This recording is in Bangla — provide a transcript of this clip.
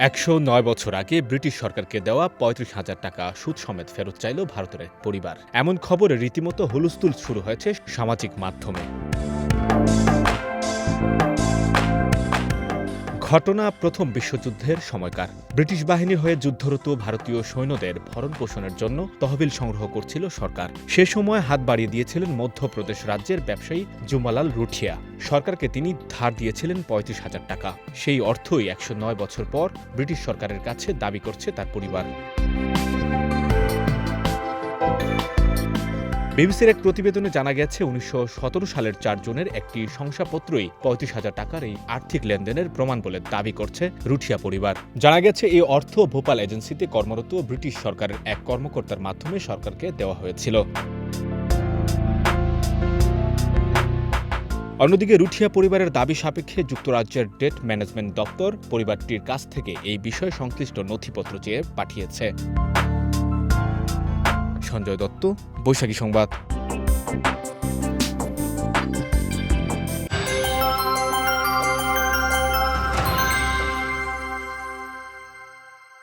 ১০৯ বছর আগে ব্রিটিশ সরকারকে দেওয়া ৩৫,০০০ টাকা সুদ সমেত ফেরত চাইল ভারতের এক পরিবার। এমন খবরে রীতিমতো হুলস্থুল শুরু হয়েছে সামাজিক মাধ্যমে। ঘটনা প্রথম বিশ্বযুদ্ধের সময়কার। ব্রিটিশ বাহিনীর হয়ে যুদ্ধরত ভারতীয় সৈন্যদের ভরণ পোষণের জন্য তহবিল সংগ্রহ করছিল সরকার। সে সময় হাত বাড়িয়ে দিয়েছিলেন মধ্যপ্রদেশ রাজ্যের ব্যবসায়ী জুমালাল রুঠিয়া। সরকারকে তিনি ধার দিয়েছিলেন ৩৫,০০০ টাকা। সেই অর্থই ১০৯ বছর পর ব্রিটিশ সরকারের কাছে দাবি করছে তার পরিবার। বিবিসির এক প্রতিবেদনে জানা গেছে ১৯১৭ সালের ৪ জুনের একটি শংসাপত্রই ৩৫,০০০ টাকার এই আর্থিক লেনদেনের প্রমাণ বলে দাবি করছে রুঠিয়া পরিবার। জানা গেছে এই অর্থ ভোপাল এজেন্সিতে কর্মরত ব্রিটিশ সরকারের এক কর্মকর্তার মাধ্যমে সরকারকে দেওয়া হয়েছিল। অন্যদিকে রুঠিয়া পরিবারের দাবি সাপেক্ষে যুক্তরাজ্যের ডেট ম্যানেজমেন্ট দপ্তর পরিবারটির কাছ থেকে এই বিষয়ে সংশ্লিষ্ট নথিপত্র চেয়ে পাঠিয়েছে। সঞ্জয় দত্ত, বৈশাখী সংবাদ।